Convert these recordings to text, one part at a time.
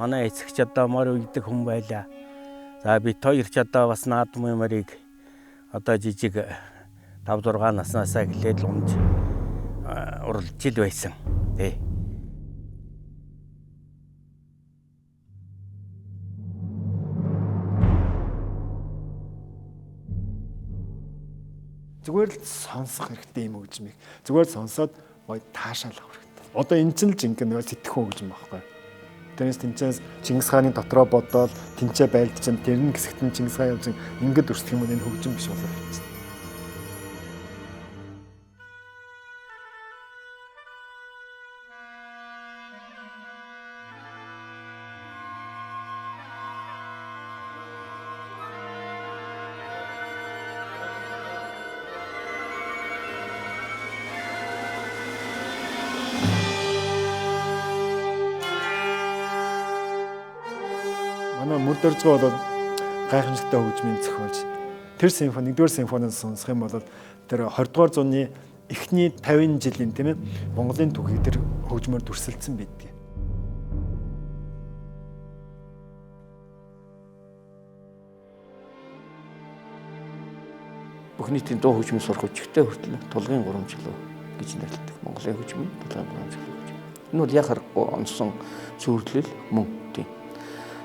Манай эцэг ч одоо морь үйдэг хүн байлаа. За бид хоёр ч одоо бас наадмын морийг одоо жижиг 5-6 наснаасаа эхлээд унж уралж ил байсан. Тэ. Зүгээр л сонсох хэрэгтэй юм хөгжмийг. Зүгээр л сонсоод гоё таашаал авах хэрэгтэй. Одоо энэ чинь л жинхэнэ сэтгэхүй хөгжим байхгүй. Тэрнээс тэнцээс Чингис хааны дотроо бодоод тэнцээ байлд чинь тэрний хэсэгт нь Чингис хаан явж ингээд өрсөлдөх юм бол энэ хөгжим биш болов уу? Манай мөрд орцгоо болоод гайхамшигтай хөгжмийн зохиолч. Тэр симфони 1-р симфониуд сонсох юм бол тэр 20-р зууны эхний 50 жилийн тийм ээ Монголын түүхийг тэр хөгжмөөр дүрсэлсэн байдаг. Бүх нийтийн дуу хөгжмийн сурах хүчтэй хүртэл тулгын 3 жилөө гэж нэрлэдэг. Монголын хөгжмийн тулгын 3 жилөө гэж. Энэ бол яг харахгүй онцсон зөвлөл мөн тийм.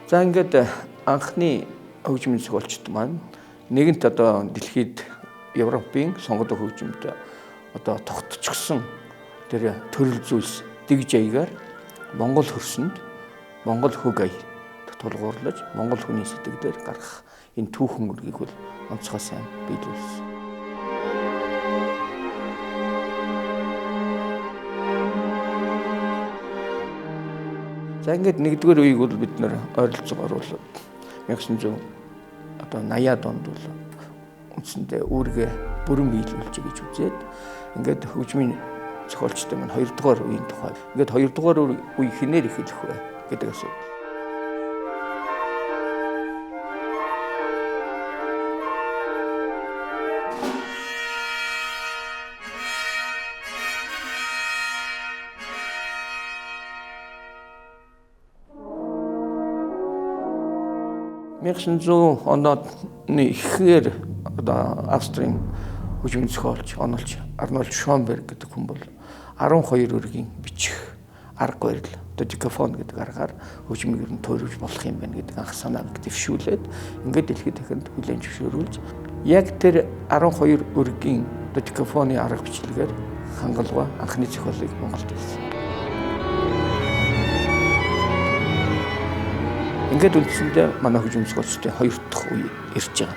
За ингээд анхны хөгжмийн зохиолчд маань нэгэнт одоо дэлхийд Европын сонгодог хөгжимд одоо тогтчихсон тэр төрөл зүйлс дэг жаягаар Монгол хөрсөнд Монгол хөг ая тулгуурлаж Монгол хүний сэтгэлээр гаргах энэ түүхэн үргийг бол онцгой сайн биелүүлсэн. За ингээд нэгдүгээр үеийг бол бид нэр ойролцоогоор бол 1900 одоо 80-аад онд бол үндсэндээ үүргээ бүрэн биелүүлж гэж үзээд ингээд хөгжмийн зохиолчтой маань 2 дугаар үеийн тухай ингээд 2 дугаар үе хинээр эхэлэх вэ гэдэг асуудал. 1900 оны ихээр одоо Австрийн хөгжмийн зохиолч, онолч Арнольд Шонберг гэдэг хүн бол 12 өргийн бичих арга барил додикафон гэдэг аргаар хөгжмийг ер нь тойрвж болох юм байна гэдэг анх санааг дэвшүүлээд ингээд дэлхийд дахинд хүлээн зөвшөөрүүлж яг тэр 12 өргийн додикафоны арга бичлэгээр хангалуун анхны зохиолыг Монголд хийсэн. Ингээд үндсэндээ манай хөгжмийн зохиолчдын хоёр дахь үе ирж байгаа.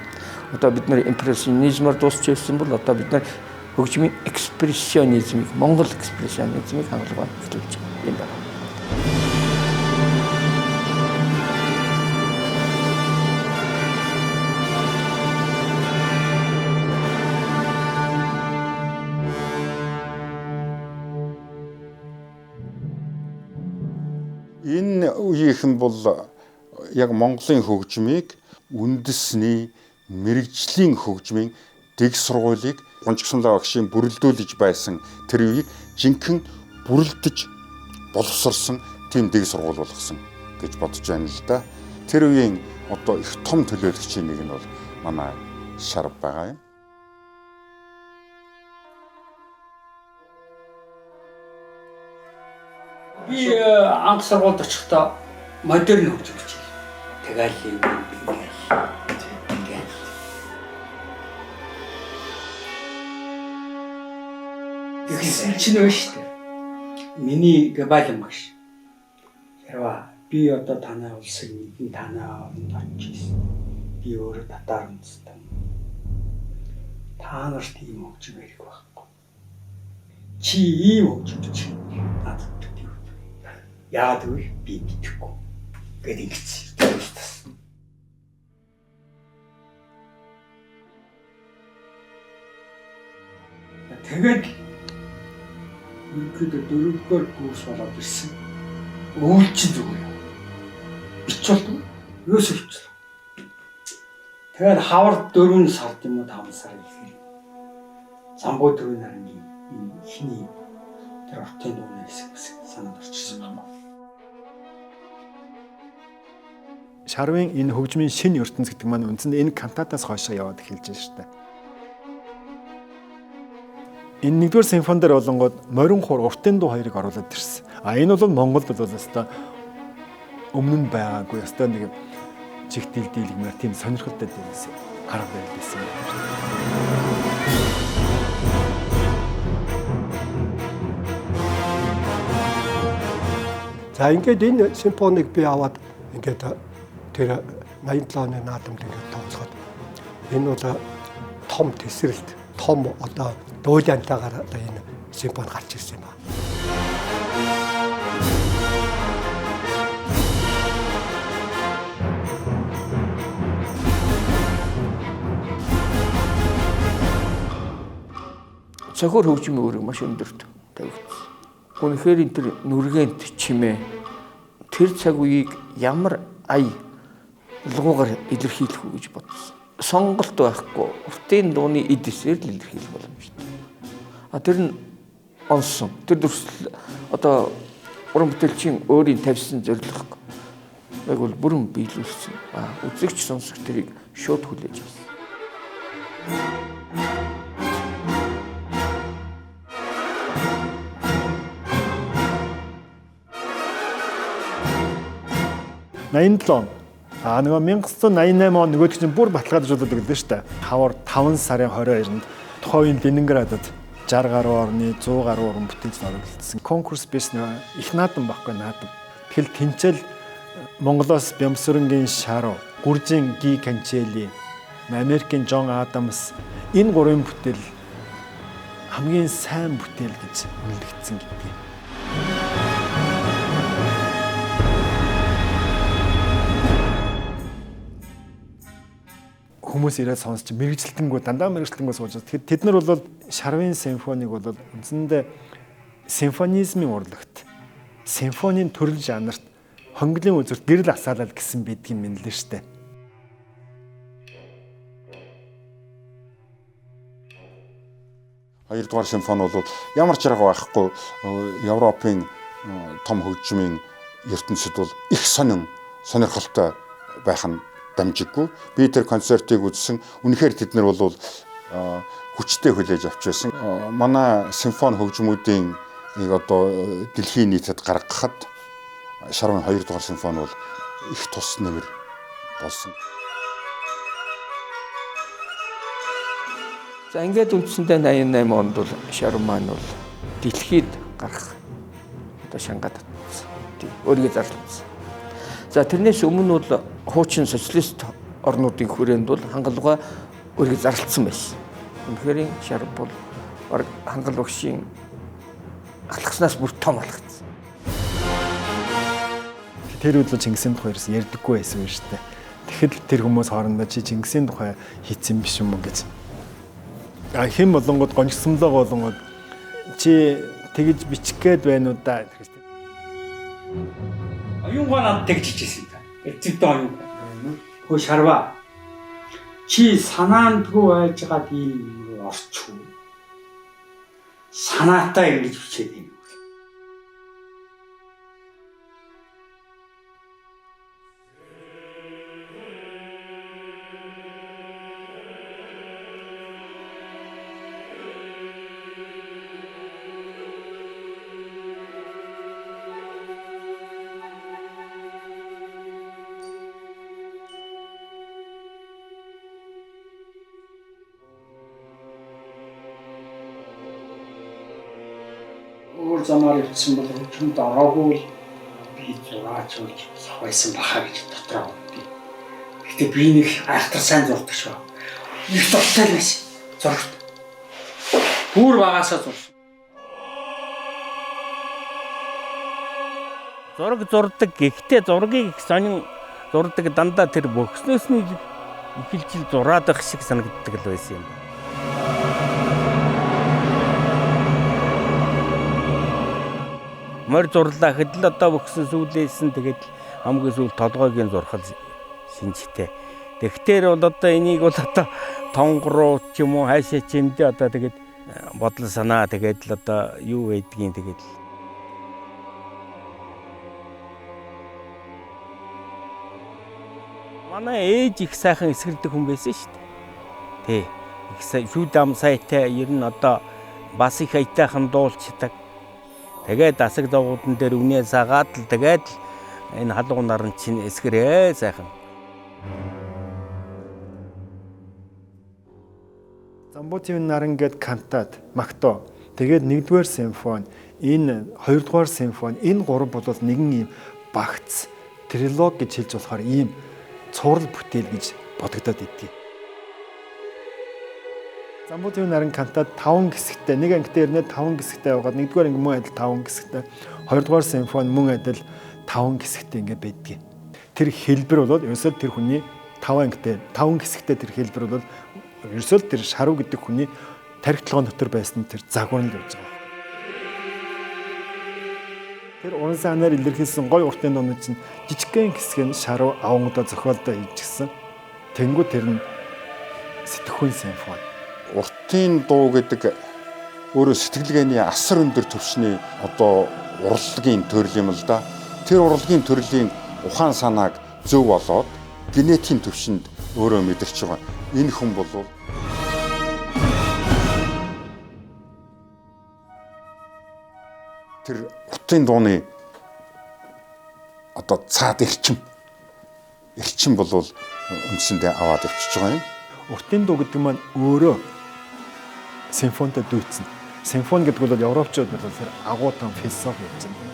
Одоо бид нэр импрессионизмаар дуусч ирсэн бол одоо бид нар хөгжмийн экспрессионизмыг, Монгол экспрессионизмыг хангалуун эхлүүлж байгаа юм байна. Энэ үеийнхэн бол яг Монголын хөгжмийг үндэсний мэрэгжлийн хөгжмийн дэг сургуулийг Гунчгсанлаа багшийн бүрэлдүүлж байсан тэр үеийг жинхэнэ бүрэлдэж боловсрсон тийм дэг сургууль болгосон гэж бодож байна л да. Тэр үеийн одоо их том төлөөлөгчийн нэг нь бол манай Шарв байгаа юм. Би анх сургуульд очихдоо модерн хөгжим хичээл. Тагалийн тэгсэн чинь байна шүү дээ. Миний Габалин багш. Ярва би одоо танай улсыг нэгэн танай оронд очиж ирсэн. Би өөрөө татар үндэстэн. Та нарт ийм хөгжим ярих байхгүй. Чи ийм хөгжим чинь надад яагаад гэвэл би мэдэхгүй гэдэг ингэсэн. Тэгээд ерөнхийдөө дөрөвдүгээр курс болоод ирсэн. Өвлчин зүгээр. Ичүүлдэг. Юус өвчлөө. Тэгээд хавар 4 сард юм уу 5 сар ихээр. Замбуу 4 нарны ихний тэр ортын дууны хэсэг санаад орчихсон юм байна. Шарвын энэ хөгжмийн шинэ ертөнц гэдэг маань үндсэндээ энэ кантатаас хойшоо яваад эхэлж байна шүү дээ. Энэ нэгдүгээр симфони дээр болонгод морин хуур уртын дуу хоёрыг оруулаад ирсэн. Энэ бол Монголд бол өстой өмнө нь байгаагүй өстой нэг чигтэл дийлгмээр тийм сонирхолтой дээрээс арга барил байсан юм байна. За ингээд энэ симфоник би аваад ингээд тэр 87 оны наадамд ингээд тооцоход энэ бол том тесрэлт, том одоо дуулиантайгаар одоо энэ симфони гарч ирсэн юм байна. Цохор хөгжмийн үүрэг маш өндөрт тавигдсан. Үнэхээр энэ тэр нүргэнт чимээ тэр цаг үеийг ямар ая лгуугаар илэрхийлэх үү гэж бодсон. Сонголт байхгүй уртын дууны эдсээр л илэрхийлэх боломжтой. Тэр нь онсон. Тэр дүрслэл одоо уран бүтээлчийн өөрийн тавьсан зорилго яг бол бүрэн биелүүлсэн. Үзэгч сонсогч тэрийг шууд хүлээж авсан. Нөгөө 1988 он нөгөөд чинь бүр баталгаажуулаад өгдөө шүү дээ. Хавар 5 сарын 22-нд тухайн Ленинградад 60 гаруй орны 100 гаруй уран бүтээлч оролцсон. Конкурс биш их наадам байхгүй наадам. Тэгэл тэнцэл Монголоос Бямсүрэнгийн Шарв, Гүржийн Ги Канчели, Америкийн Джон Адамс энэ гурван бүтээл хамгийн сайн бүтээл гэж үнэлэгдсэн гэдэг. Хүмүүс ирээд сонсч мэрэгжилтэнгүү дандаа мэрэгжилтэнгүү сууж байгаа. Тэгэхээр тэд нар бол Шарвын симфоник бол үндсэндээ симфонизмын урлагт симфонийн төрөл жанрт хонглын үзүүрт гэрэл асаалал гэсэн байдгийн мэнлээ штэ. Хоёрдугаар симфони бол ямар ч арга байхгүй Европын том хөгжмийн ертөнцид бол их сонирхолтой байх нь дамжиггүй. Би тэр концертыг үзсэн. Үнэхээр тэд нар бол хүчтэй хүлээж авч байсан. Манай симфони хөгжмүүдийн одоо дэлхийн нийтэд гаргахад Шарвын 2 дугаар симфони бол их тус нэмэр болсон. За ингээд үндсэндээ 88 онд бол Шарвын маань бол дэлхийд гарах одоо шангаад татсан. Тийм өөрийгөө зарласан. За тэрнээс өмнө бол хуучин социалист орнуудын хүрээнд бол хангалуга өөрийгөө зарласан байсан. Үнэхээр Шарв бол хангал багшийн алхаснаас бүр том алхацсан. Тэр үл Чингисийн тухай ярьдаггүй байсан юм шүү дээ. Тэгэхэд тэр хүмүүс хоорондоо чи Чингисийн тухай хийцэн биш юм уу гэж. Хэн болонгод гончсомлоо болонгод чи тэгж бичих гээд байна уу да. Оюунгаа над тэгж хичээсэн та. Эцэгтэй оюун. Хөө Шарва. Чи санаандгүй байжгаад ийм орчих уу? Санаатай ингэж хичээд юм. Өөр замаар өвчсөн бол хөвчөнд ороогүй би зураач болж байсан баха гэж дотроо боддیں۔ Гэхдээ би нэг айхтар сайн зурдаг шүү. Их дуртай л байсан. Зурагт. Бүр багасаа зурсан. Зураг зурдаг. Гэхдээ зургийг их сонин зурдаг дандаа тэр бөхснөөс нь эхэлж зураад байх шиг санагддаг л байсан юм. Морь зурлаа гэхэд л одоо бөхсөн сүүлээсэн тэгээд хамгийн сүүл толгойгийн зурхал шинжтэй. Тэгэхээр бол одоо энийг бол одоо тонгороо ч юм уу хайшаа чимдээ одоо тэгээд бодол санаа тэгээд л одоо юу байдгийг тэгээд манай ээж их сайхан эсгэлдэг хүн байсан шүү дээ. Тий. Их шүүд ам сайтай ер нь одоо бас их аятайхан дуулцдаг. Тэгээд асаг дагуудан дээр үнээ сагаад л тэгээд энэ халуун наран чинь эсгэрээ сайхан. Замбуудын наран гээд кантат, Махто. Тэгээд 1-р симфони, энэ 2-р симфони, энэ 3 бол нэгэн ийм багц трилог гэж хэлж болохоор ийм цуврал бүтээл гэж бодогдоод идэв. Замбуудын наран кантат 5 хэсэгтэй, нэг ангитай ирнэ 5 хэсэгтэй байгаад 1-р анги мөн адил 5 хэсэгтэй, 2-р симфони мөн адил 5 хэсэгтэй ингэ байдгийг. Тэр хэлбэр бол ерөөсөө тэр хүний 5 ангитай 5 хэсэгтэй тэр хэлбэр бол ерөөсөө тэр Шарв гэдэг хүний тархитлагын дотор байсан тэр загвар нь байж байгаа. Тэр уран санаар илэрхийлсэн гой уртын дуунууд чинь жижигхэн хэсэг нь Шарв авангуудаа зохиолдоо хийчихсэн. Тэнгүү тэр нь сэтгхүүн симфони. Уртын дуу гэдэг өөрөө сэтгэлгээний асар өндөр түвшний одоо урлагийн төрөл юм л да. Тэр урлагийн төрлийн ухаан санааг зөв болоод генетикийн түвшинд өөрөө мэдэрч байгаа. Энэ хүн бол тэр уртын дууны одоо цаад эрчим бол үндсэндээ аваад явчихж байгаа юм. Уртын дуу гэдэг маань өөрөө симфонитой дүүцэн. Симфони гэдэг бол европчууд бол тэр агуутан философи явж байна.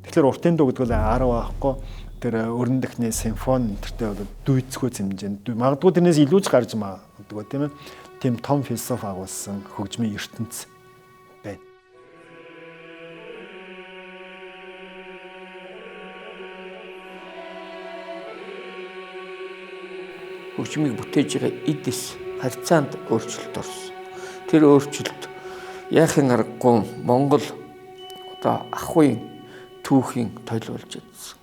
Тэгэхээр уртын дуу гэдэг бол 10 аахгүй тэр өрн дөхний симфони энтертэй бол дүйцэхүй хэмжээнд магадгүй тэрнээс илүүж гарч магадгүй тийм ээ. Тийм том философи агуулсан хөгжмийн ертөнц байна. Хөгжмийг бүтээж байгаа эдис харьцаанд өөрчлөлт орсон. Тэр өөрчлөлт яахын аргагүй Монгол одоо ахуйн түүхийн тойл болж чадсан.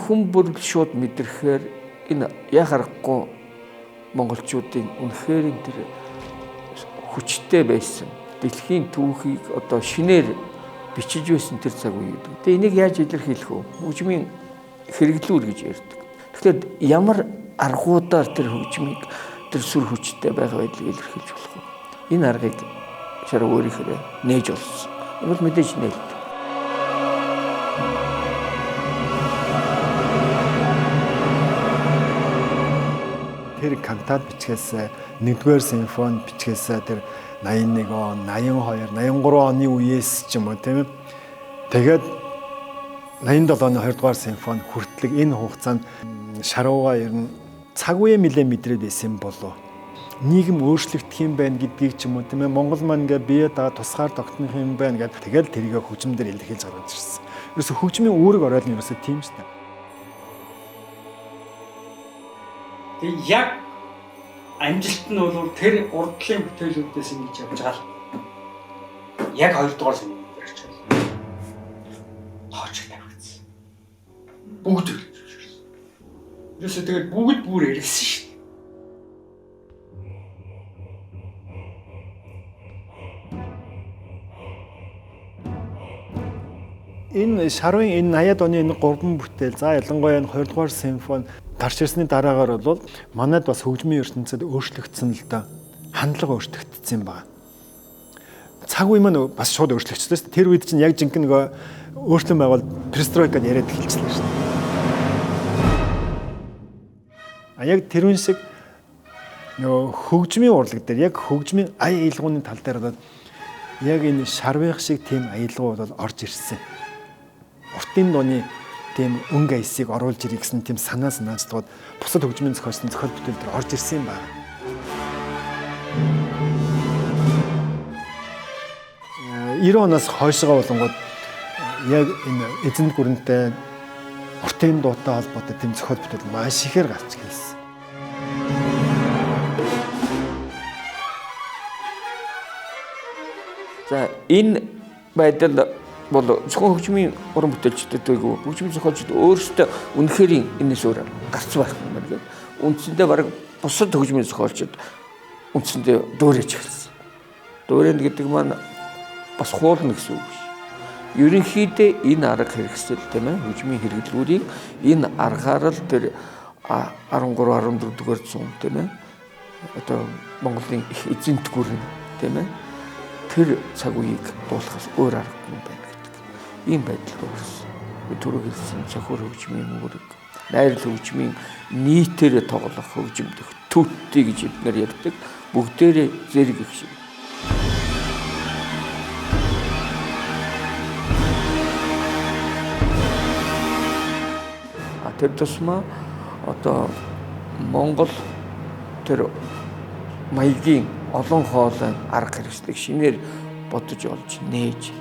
Хүн бүр шууд мэдрэхээр энэ яах аргагүй монголчуудын үнэхээр тэр хүчтэй байсан. Дэлхийн түүхийг одоо шинээр бичиж байсан тэр цаг үе гэдэг. Тэгээ энийг яаж илэрхийлэх вэ? Хөгжмийн хэрэглүүр гэж ярьдаг. Тэгэхээр ямар аргуудаар тэр хөгжмийг тэр сүр хүчтэй байгаа байдлыг илэрхийлж болох вэ? Энэ аргыг Шарав өөрийнхөө нээж олсон. Энэ бол мэдээж нээлт. Тэр кантат бичгээс 1-р симфони бичгээс тэр 81 он, 82, 83 оны үеэс ч юм уу тийм ээ. Тэгээд 87 оны 2-р симфони хүртэл энэ хугацаанд Шаравга ер нь цаг үе нэлээд мэдрээд байсан болов. Нийгэм өөрчлөгдөх юм байна гэдгийг ч юм уу тийм ээ. Монгол маань ингээ бие даа тусгаар тогтнох юм байна гэдэг. Тэгэл тэрийг хөгжмөөр илэрхийлж гаргаж ирсэн. Ерөөсө хөгжмийн үүрэг ороод нь ерөөсө тийм шүү дээ. Тэгээ яг амжилт нь бол тэр урдлын бүтээлүүдээс ингэж явж байгаа л. Яг 2-р сарын дээр ч тоочтой тавигдсан. Бүгд ирсэн. Ерөөсөө тэгээд бүгд бүр ирсэн шүү дээ. Энэ Шаравын энэ 80-ад оны энэ 3 бүтээл за ялангуяа энэ 2-р симфони гарч ирсний дараагаар бол манайд бас хөгжмийн ертөнцид өөрчлөгдсөн л да. Хандлага өөрчлөгдсөн юм байна. Цаг үе маань бас шууд өөрчлөгдсөн шүү дээ. Тэр үед чинь яг жинхэнэ нөгөө өөрчлөн байгуул перестройкад яриад эхэлчихлээ шүү дээ. А яг тэрүүн шиг нөгөө хөгжмийн урлаг дээр яг хөгжмийн ая аялгауны тал дээр бол яг энэ Шарвын шиг тийм аялгау бол орж ирсэн. Уртын дууны тийм өнгө аясыг оруулж ирэх гэсэн тийм санаа санаачдгууд бусад хөгжмийн зохиолчдын зохиол бүтээл дээр орж ирсэн юм байна. 90 оноос хойшоо болонгууд яг энэ эзэнт гүрэнтэй уртын дуутай холбоотой тийм зохиол бүтээл маш ихээр гарч ирсэн. За энэ байдал бол зөвхөн хөгжмийн уран бүтээлчдэд үгүй хөгжмийн зохиолчид өөрсдөө үнэхээр энэс өөр гарцсан байх юм байна. Үндсэндээ баг бусад хөгжмийн зохиолчид үндсэндээ дөөрэж эхэлсэн. Дөөрэн гэдэг маань бас хуулна гэсэн үг биш. Ерөнхийдөө энэ арга хэрэгсэл тийм ээ хөгжмийн хэрэглүүрийг энэ аргаар л тэр 13 14 дугаар зуун тийм ээ одоо Монголын их эзэнт гүрэн тийм ээ тэр цаг үеийг дуулахаас өөр аргагүй байна гэдэг. Ийм байдал үүссэн. Түрүү хэлсэн цохор хөгжмийн үүрэг, найрал хөгжмийн нийтээр тоглох хөгжимдөх төттэй гэж эдгээр ярьдаг. Бүгдээрээ зэрэг их шиг. Тэр тусмаа одоо Монгол тэр маягийн олон хоолой арга хэрэгслийг шинээр бодож олж нээж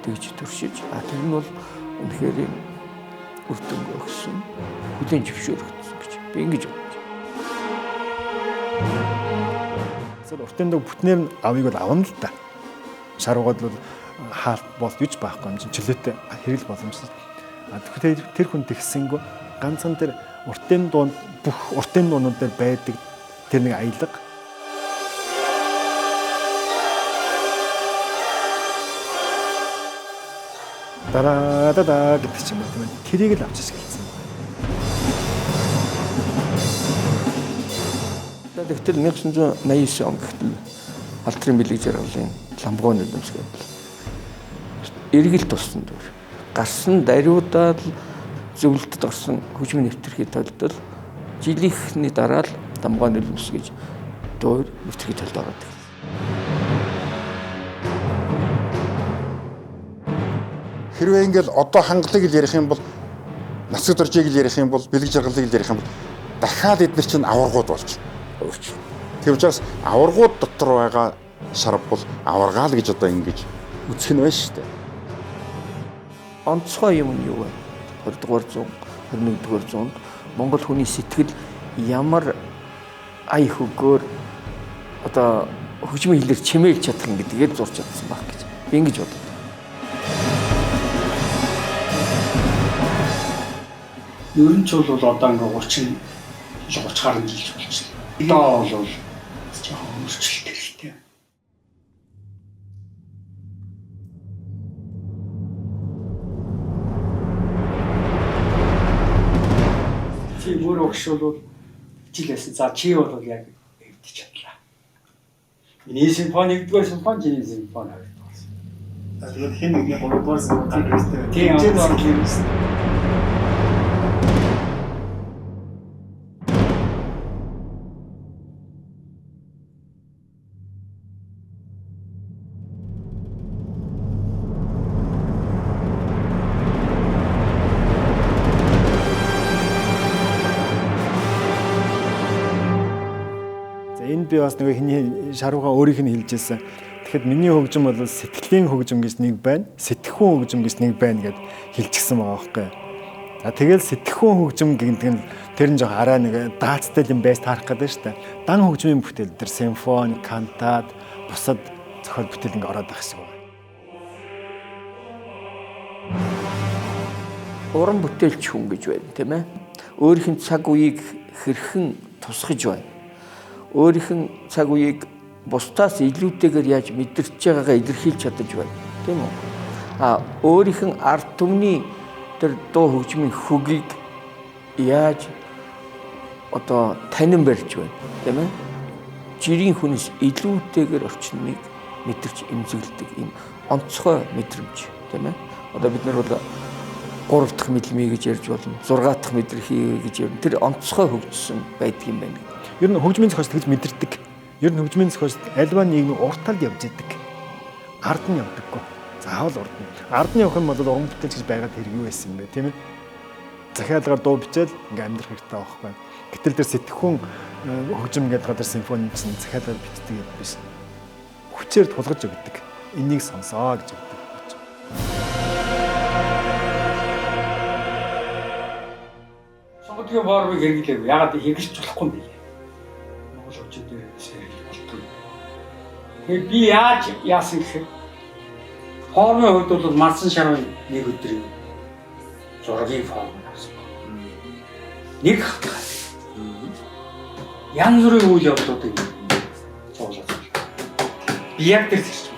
тэгж төршиж тэр нь бол үнэхээр үр дүн өгсөн хүлээн зөвшөөрөгдсөн гэж би ингэж бодож байна. Зөв уртын дэг бүтнээр нь авыг бол авна л да. Шарвгад бол хаалт бол юж байхгүй юм чинь чөлөөтэй хэрэг боломжтой. Тэгэхээр тэр хүн тэгсэнгөө ганцхан тэр уртын дуунд бүх уртын дуунууд дээр байдаг тэр нэг аялга дараа гэдэг ч юм уу тийм ээ. Тэрийг л авч ирсэн. Тэгтэл 1989 он гэтэл алтрын бэлэг жаргалын ламбгооны нэмсгээд эргэлт туссан дүр. Гарсан дариудаад зөвлөлтөд орсон хөгжмийн нэвтрэх тайлбар жилийнхний дараа л ламбгооны нэмс гэж дөр нэвтрэх тайлбар ороод. Хэрвээ ингээл одоо хангалыг л ярих юм бол нацаг доржийг л ярих юм бол бэлэг жаргалыг л ярих юм бол дахиад эдгээр чинь аваргууд болж өөрч. Тэр учраас аваргууд дотор байгаа Шарав бол аваргаал гэж одоо ингэж үзэх нь байна шүү дээ. Онцгой юм нь юу вэ? 20-р зуун, 21-р зуунд Монгол хүний сэтгэл ямар ая хөгөөр одоо хөгжмийн хэлээр чимэйлж чадах юм гэдгээр зурж чадсан баг гэж би ингэж бодлоо. Ер нь ч бол одоо ингээ 30 гаруй жил болж байна. Одоо бол жоохон өөрчлөлт хэрэгтэй. өөр өгш бол хичээлсэн. За чи бол яг эвдэж чадлаа. Миний симфони 1-р симфони, чиний симфони 2-р. Тэгээд хэн нэгний 3-р симфони гаргасан. Тийм орлоо. Энд би бас нөгөө хиний шарууга өөрийнх нь хэлж ирсэн. Тэгэхэд миний хөгжим бол сэтгэлийн хөгжим гэж нэг байна, сэтгэхүүн хөгжим гэж нэг байна гэд хэлчихсэн байгаа байхгүй. Тэгэл сэтгэхүүн хөгжим гэдэг нь тэр нь жоо араа нэг даацтай юм байж таарах гэдэг шүү дээ. Дан хөгжмийн бүтээл тэр симфони, кантат, бусад зохиол бүтээл ингэ ороод байх шиг байна. Уран бүтээлч хүн гэж байна, тийм ээ. Өөрийнх нь цаг үеийг хэрхэн тусгаж байна. Өөрийнх нь цаг үеийг бусдаас илүүтэйгээр яаж мэдэрч байгаагаа илэрхийлж чадаж байна. Тийм үү? Өөрийнх нь ард түмний тэр дуу хөгжмийн хөгийг яаж одоо танин барьж байна. Тийм ээ? Жирийн хүнээс илүүтэйгээр орчныг мэдэрч эмзэглэдэг юм онцгой мэдрэмж. Тийм ээ? Одоо бид нар бол 3 дахь мэдлэмий гэж ярьж болно. 6 дахь мэдрэмий гэж ярьна. Тэр онцгой хөгжсөн байдаг юм байна. Ер нь хөгжмийн зохиолч гэж мэдэрдэг. Ер нь хөгжмийн зохиолч альва нийгмийн урталд явж идэг. Ард нь явдаггүй. Заавал урд нь. Ард нь явах юм бол уран бүтээлч гэж байгаад хэрэг юу байсан бэ, тийм ээ? Захиалгаар дуу бичээл ингээм амьдрах хэрэгтэй байхгүй. Гэтэл тэр сэтгэхүүн хөгжим гэдэг гадар симфони чинь захиалгаар бичдэг юм биш. Хүчээр тулгаж өгдөг. Энийг сонсоо гэж өгдөг. Сонгодгийн боорыг хэрэглэв. Ягаад хэрэгжиж болохгүй юм бэ? Монгол хөгжим дээр хэрэглэж болтгүй. Тэгэхээр би яаж яасан гэхээр формын хувьд бол Марсан шарвын нэг өдрийн зургийн форм авсан. Нэг хатгаа. Янз бүрийн үйл явдлуудыг зурлаж байна. Би яг тэр зэрэг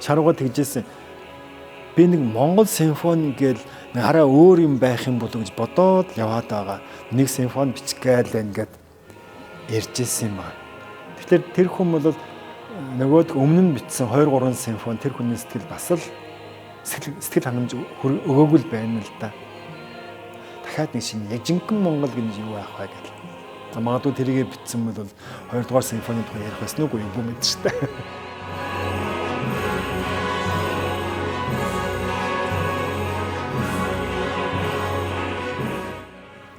шарууга тэгжсэн. Би нэг Монгол симфони гэл нэг хараа өөр юм байх юм болов гэж бодоод яваад байгаа. Нэг симфони бичгээл ингээд ярьжсэн юм аа. Тэгэхээр тэр хүн бол нөгөөд өмнө нь бичсэн 2 3 симфони тэр хүний сэтгэл бас л сэтгэл хангамж өгөөгүй л байна л да. Дахиад нэг шинэ яг жинхэнэ Монгол гэж юу байх вэ гэл. За магадгүй тэрийгэ бичсэн бол 2 дугаар симфоны тухай ярих байсан уу юу мэд ч та.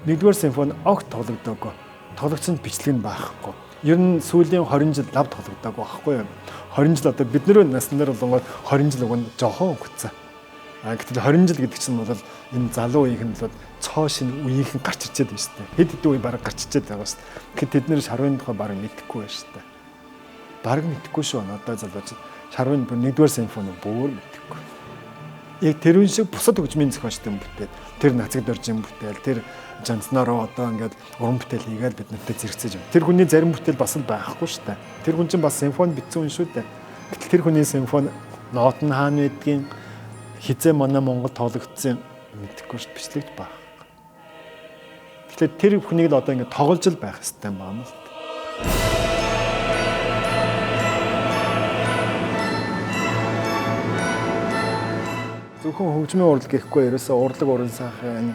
Нэгдүгээр симфони огт тоглогдоогүй. Тоглогдсон бичлэг нь байхгүй. Ер нь сүүлийн 20 жил лав тоглогдоогүй байхгүй юу? 20 жил одоо бидний наснаар болонгоор 20 жил өгөн жоохон өгцөө. Гэтэл 20 жил гэдэг чинь бол энэ залуу үеийнхэн бол цоо шин үеийнхэн гарч ирчээд байна шүү дээ. Хэд хэдэн үе бараг гарч ирчээд байгаа шүү дээ. Тэгэхэд тэд нэр шарвын тухай бараг мэдэхгүй байна шүү дээ. Бараг мэдэхгүй шүү. Одоо залууч шарвын нэгдүгээр симфони бүр мэдэхгүй. Яг тэр үн шиг бусад хөгжмийн зохиолчтой бүтээл, тэр нацаг доржин бүтээл, тэр жанцнароо одоо ингээд уран бүтээл хийгээл бид нартай зэрэгцээж байна. Тэр хүний зарим бүтээл бас л байхгүй шүү дээ. Тэр хүн чинь бас симфони бичсэн хүн шүү дээ. Гэтэл тэр хүний симфони нот нь хаана байдгийг хизээ манай Монгол тоглогдсон мэдэхгүй шүү бичлэгт баг. Тэгэхээр тэр хүнийг л одоо ингээд тоглож л байх хэрэгтэй юм байна л. Зөвхөн хөгжмийн урлаг гэхгүй ерөөсөө урлаг уран сайхан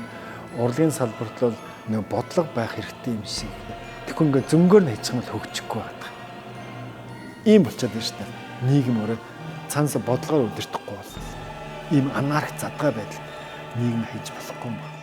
урлагийн салбарт бол нэг бодлого байх хэрэгтэй юм шиг. Тэгэхгүй ингээд зөнгөөр нь хийчих юм бол хөгжихгүй байдаг. Ийм болчиход байна шүү дээ. Нийгэм өөрөө цаанаас бодлогоор өдөртөхгүй бол ийм анарх задгай байдал нийгэм хийж болохгүй юм байна.